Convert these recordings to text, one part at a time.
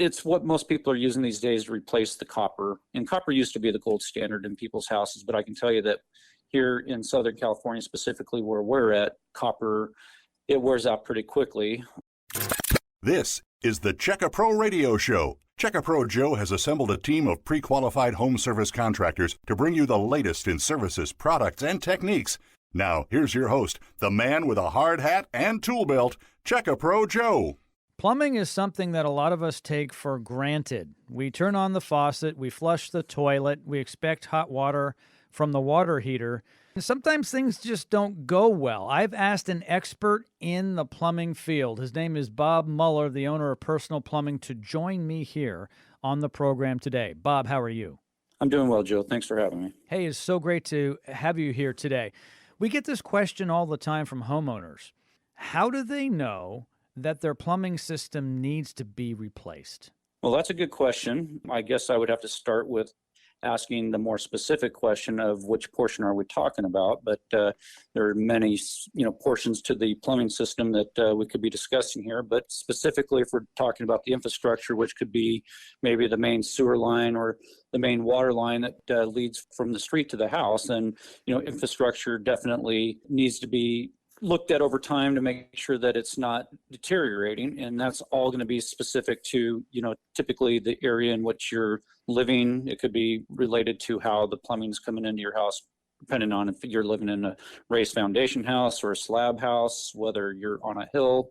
It's what most people are using these days to replace the copper. And copper used to be the gold standard in people's houses, but I can tell you that here in Southern California, specifically where we're at, copper, it wears out pretty quickly. This is the Check-A-Pro Radio Show. Check-A-Pro Joe has assembled a team of pre-qualified home service contractors to bring you the latest in services, products, and techniques. Now, here's your host, the man with a hard hat and tool belt, Check-A-Pro Joe. Plumbing is something that a lot of us take for granted. We turn on the faucet, we flush the toilet, we expect hot water from the water heater. And sometimes things just don't go well. I've asked an expert in the plumbing field. His name is Bob Muller, the owner of Personal Plumbing, to join me here on the program today. Bob, how are you? I'm doing well, Joe. Thanks for having me. Hey, it's so great to have you here today. We get this question all the time from homeowners. How do they know that their plumbing system needs to be replaced? Well, that's a good question. I guess I would have to start with asking the more specific question of which portion are we talking about, but there are many, portions to the plumbing system that we could be discussing here. But specifically, if we're talking about the infrastructure, which could be maybe the main sewer line or the main water line that leads from the street to the house, then infrastructure definitely needs to be looked at over time to make sure that it's not deteriorating. And that's all going to be specific to, typically the area in which you're living. It could be related to how the plumbing is coming into your house, depending on if you're living in a raised foundation house or a slab house, whether you're on a hill,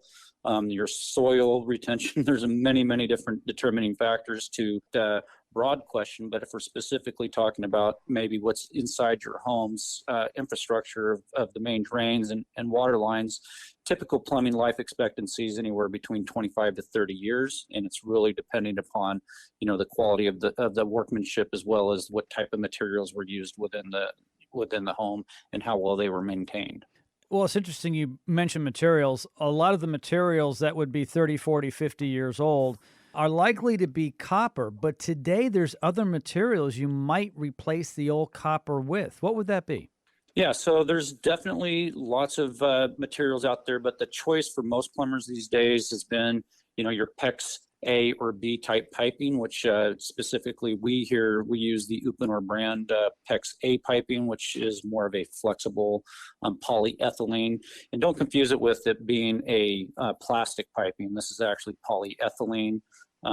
your soil retention. There's many, many different determining factors to the broad question, but if we're specifically talking about maybe what's inside your home's infrastructure of the main drains and water lines, typical plumbing life expectancy is anywhere between 25 to 30 years, and it's really depending upon the quality of the workmanship, as well as what type of materials were used within the home and how well they were maintained. Well, it's interesting you mentioned materials. A lot of the materials that would be 30, 40, 50 years old are likely to be copper, but today there's other materials you might replace the old copper with. What would that be? Yeah, so there's definitely lots of materials out there, but the choice for most plumbers these days has been, your PEX A or B type piping, which specifically we use the Uplander brand PEX A piping, which is more of a flexible polyethylene. And don't confuse it with it being a plastic piping. This is actually polyethylene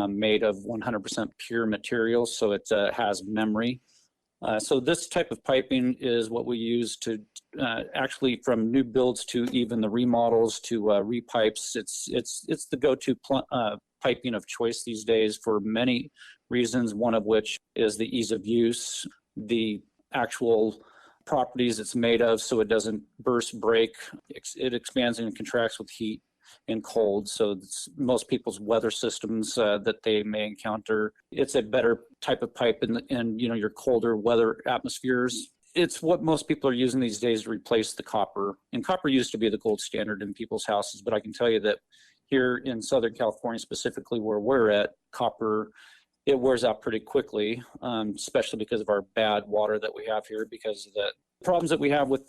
made of 100% pure materials, so it has memory. So this type of piping is what we use to actually, from new builds to even the remodels to repipes. It's the go-to piping of choice these days for many reasons, one of which is the ease of use, the actual properties it's made of, so it doesn't burst, break. It expands and contracts with heat and cold. So most people's weather systems that they may encounter, it's a better type of pipe in your colder weather atmospheres. It's what most people are using these days to replace the copper. And copper used to be the gold standard in people's houses, but I can tell you that here in Southern California, specifically where we're at, copper, it wears out pretty quickly, especially because of our bad water that we have here, because of the problems that we have with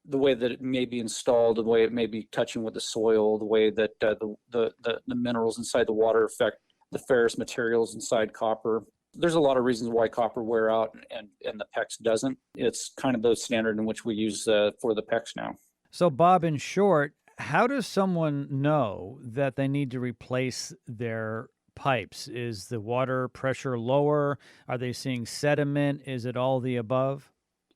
the way that it may be installed, the way it may be touching with the soil, the way that the minerals inside the water affect the ferrous materials inside copper. There's a lot of reasons why copper wear out and the PEX doesn't. It's kind of the standard in which we use for the PEX now. So Bob, in short, how does someone know that they need to replace their pipes? Is the water pressure lower? Are they seeing sediment? Is it all the above?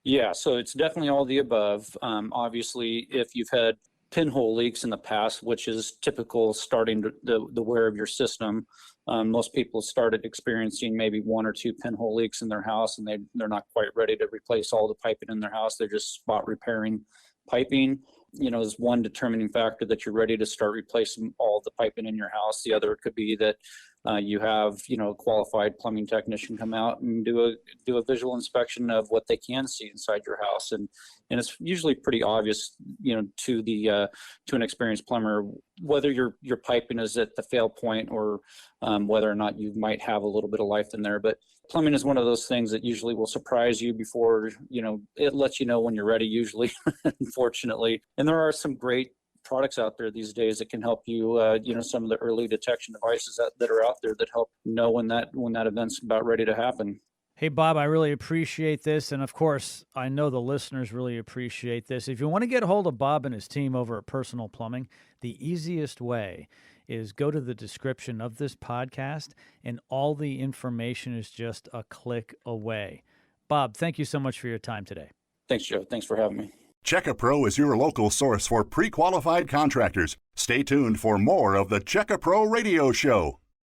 Yeah, so it's definitely all the above. Obviously, if you've had pinhole leaks in the past, which is typical starting the wear of your system, most people started experiencing maybe one or two pinhole leaks in their house, and they're not quite ready to replace all the piping in their house. They're just spot repairing piping. Is one determining factor that you're ready to start replacing all the piping in your house. The other could be that you have a qualified plumbing technician come out and do a visual inspection of what they can see inside your house, and it's usually pretty obvious to an experienced plumber whether your piping is at the fail point or whether or not you might have a little bit of life in there. But plumbing is one of those things that usually will surprise you before it lets you know when you're ready, usually, unfortunately. And there are some great products out there these days that can help you, some of the early detection devices that are out there that help know when that event's about ready to happen. Hey, Bob, I really appreciate this. And of course, I know the listeners really appreciate this. If you want to get a hold of Bob and his team over at Personal Plumbing, the easiest way is go to the description of this podcast, and all the information is just a click away. Bob, thank you so much for your time today. Thanks, Joe. Thanks for having me. Check-A-Pro is your local source for pre-qualified contractors. Stay tuned for more of the Check-A-Pro Radio Show.